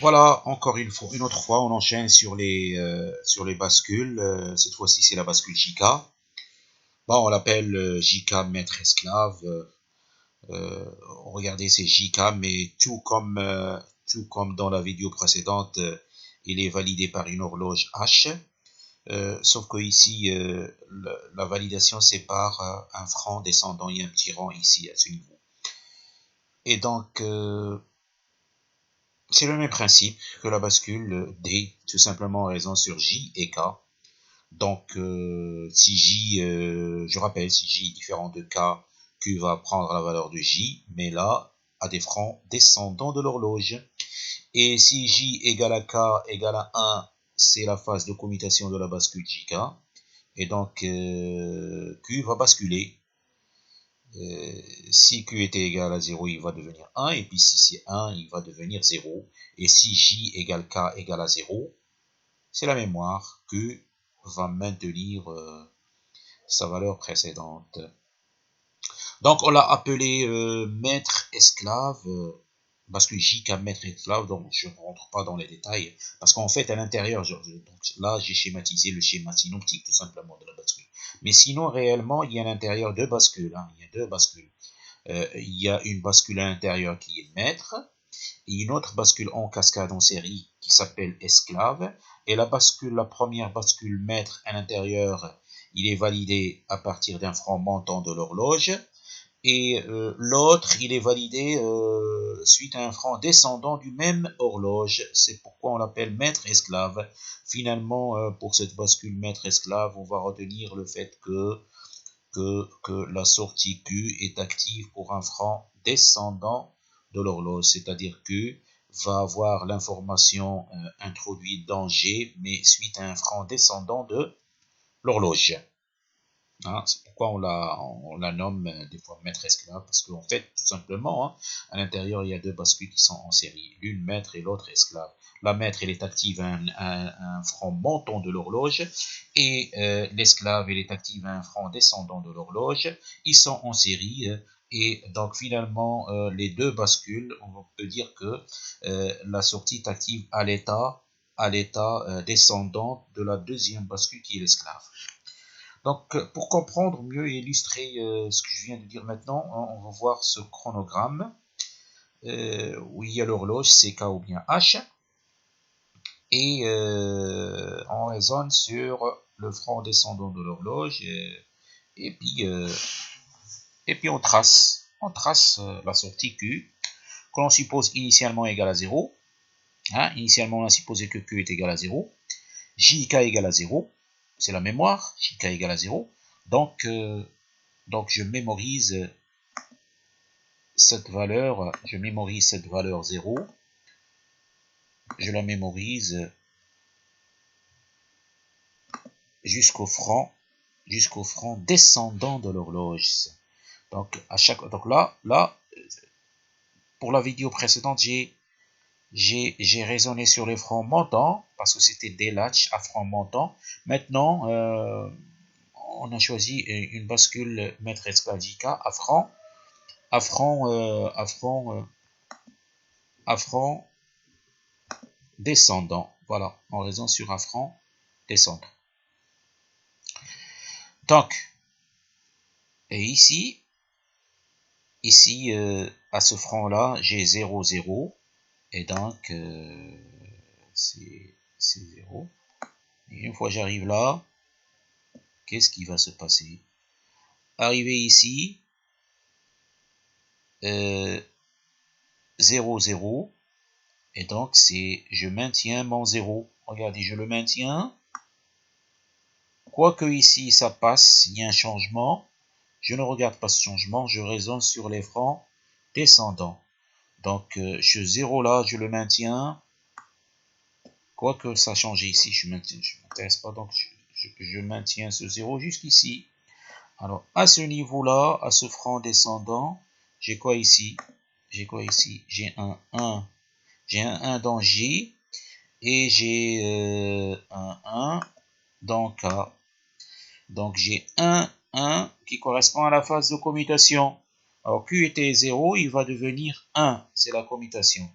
Voilà, encore une autre fois, on enchaîne sur les bascules. Cette fois-ci, c'est la bascule JK. Bon, on l'appelle JK maître esclave. Regardez, c'est JK, mais tout comme dans la vidéo précédente, il est validé par une horloge H. Sauf que ici, la validation c'est par un franc descendant et un petit rang ici à ce niveau. Et donc, c'est le même principe que la bascule D, tout simplement en raison sur J et K. Donc, si J, je rappelle, si J est différent de K, Q va prendre la valeur de J, mais là, à des francs descendants de l'horloge. Et si J égale à K égale à 1, c'est la phase de commutation de la bascule JK. Et donc, Q va basculer. Si Q était égal à 0, il va devenir 1. Et puis si c'est 1, il va devenir 0. Et si J égale K égale à 0, c'est la mémoire. Q va maintenir sa valeur précédente. Donc on l'a appelé maître esclave, parce que J comme maître esclave, donc je ne rentre pas dans les détails, parce qu'en fait à l'intérieur, donc là j'ai schématisé le schéma synoptique tout simplement de la bascule. Mais sinon réellement il y a à l'intérieur deux bascules, hein, il y a deux bascules. Il y a une bascule à l'intérieur qui est maître, et une autre bascule en cascade en série qui s'appelle esclave. Et la première bascule maître à l'intérieur, il est validé à partir d'un franc montant de l'horloge. Et l'autre, il est validé suite à un franc descendant du même horloge. C'est pourquoi on l'appelle maître-esclave. Finalement, pour cette bascule maître-esclave, on va retenir le fait que la sortie Q est active pour un franc descendant de l'horloge, c'est-à-dire Q va avoir l'information introduite dans G, mais suite à un franc descendant de l'horloge. Hein, c'est pourquoi on la nomme des fois maître esclave, parce qu'en fait, tout simplement, hein, à l'intérieur, il y a deux bascules qui sont en série, l'une maître et l'autre esclave. La maître, elle est active à un franc montant de l'horloge, et l'esclave, elle est active à un franc descendant de l'horloge. Ils sont en série, et donc finalement, les deux bascules, on peut dire que la sortie est active à l'état descendant de la deuxième bascule qui est l'esclave. Donc, pour comprendre mieux et illustrer ce que je viens de dire maintenant, hein, on va voir ce chronogramme où il y a l'horloge CK ou bien H et on raisonne sur le franc descendant de l'horloge et puis on trace la sortie Q que l'on suppose initialement égale à 0. Hein, initialement, on a supposé que Q est égal à 0. JK égale à 0. C'est la mémoire. JK égale à 0. Donc je mémorise cette valeur 0, je la mémorise jusqu'au franc descendant de l'horloge. Donc là, pour la vidéo précédente, j'ai raisonné sur les francs montants parce que c'était des latches à francs montants. Maintenant, on a choisi une bascule maître esclave JK à francs descendant. Voilà, en raison sur un franc descendant. Donc, et ici, à ce franc-là, j'ai 0, 0. Et donc, c'est 0. Et une fois j'arrive là, qu'est-ce qui va se passer? Arrivé ici, 0, 0. Et donc, je maintiens mon 0. Regardez, je le maintiens. Quoique ici, ça passe, il y a un changement. Je ne regarde pas ce changement, je raisonne sur les francs descendants. Donc, ce 0 là, je le maintiens. Quoique ça a changé ici, je ne m'intéresse pas, donc je maintiens ce 0 jusqu'ici. Alors, à ce niveau-là, à ce franc descendant, j'ai quoi ici? J'ai un 1. J'ai un 1 dans J et j'ai un 1 dans K. Donc, j'ai 1 qui correspond à la phase de commutation. Alors, Q était 0, il va devenir 1. C'est la commutation.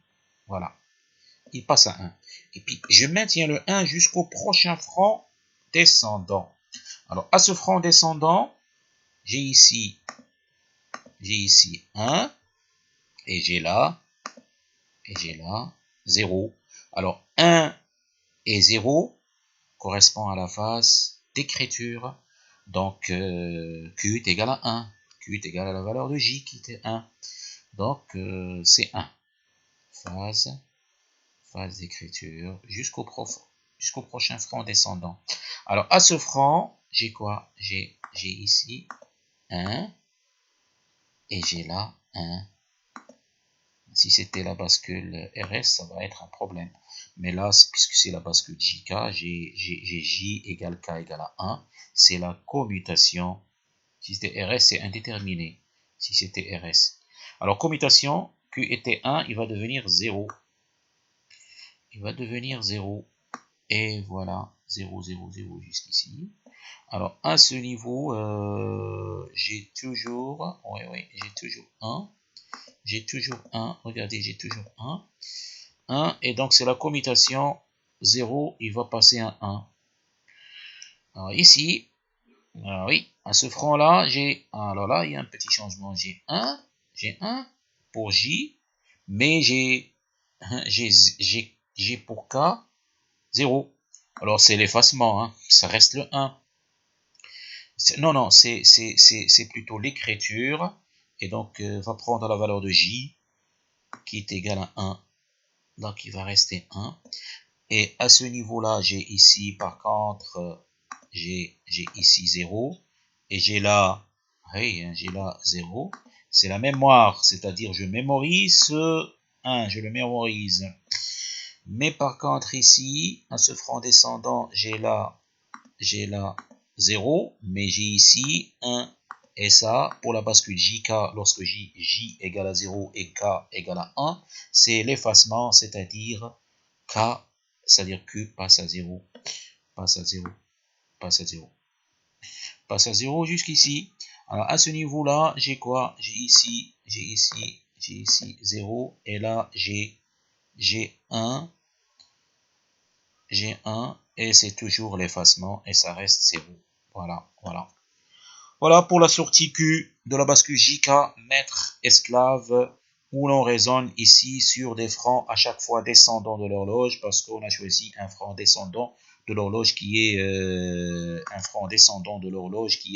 Voilà. il passe à 1. Et puis, je maintiens le 1 jusqu'au prochain franc descendant. Alors, à ce franc descendant, j'ai ici 1, et j'ai là 0. Alors, 1 et 0 correspond à la phase d'écriture. Donc, Q est égal à 1. Q est égal à la valeur de J qui était 1. Donc, c'est 1. Phase d'écriture jusqu'au prochain franc descendant. Alors, à ce franc, j'ai quoi? J'ai ici 1 et j'ai là 1. Si c'était la bascule RS, ça va être un problème. Mais là, puisque c'est la bascule JK, j'ai J égale K égale à 1. C'est la commutation. Si c'était RS, c'est indéterminé. Si c'était RS. Alors, commutation, Q était 1, il va devenir 0. Il va devenir 0. Et voilà, 0, 0, 0 jusqu'ici. Alors, à ce niveau, j'ai toujours, j'ai toujours 1. J'ai toujours 1, regardez, j'ai toujours 1. 1, et donc c'est la commutation 0, il va passer à 1. Alors ici, oui, à ce front-là, alors là, il y a un petit changement. J'ai 1 pour J, mais j'ai pour K 0. Alors c'est l'effacement, hein, ça reste le 1. Non, c'est plutôt l'écriture, et donc va prendre la valeur de J, qui est égale à 1. Donc il va rester 1. Et à ce niveau-là, j'ai ici, par contre, j'ai ici 0. Et j'ai là 0. C'est la mémoire, c'est-à-dire je mémorise 1, je le mémorise. Mais par contre ici, à ce franc descendant, j'ai là 0, mais j'ai ici 1. Et ça, pour la bascule JK, lorsque J égale à 0 et K égale à 1, c'est l'effacement, c'est-à-dire K, c'est-à-dire Q passe à 0, passe à 0, passe à 0, passe à 0 jusqu'ici. Alors à ce niveau-là, j'ai quoi? J'ai ici 0, et là j'ai 1, et c'est toujours l'effacement, et ça reste 0. Voilà pour la sortie Q de la bascule JK, maître esclave, où l'on raisonne ici sur des francs à chaque fois descendants de l'horloge, parce qu'on a choisi un franc descendant de l'horloge qui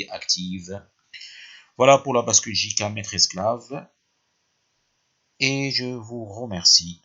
est active. Voilà pour la bascule JK, maître esclave, et je vous remercie.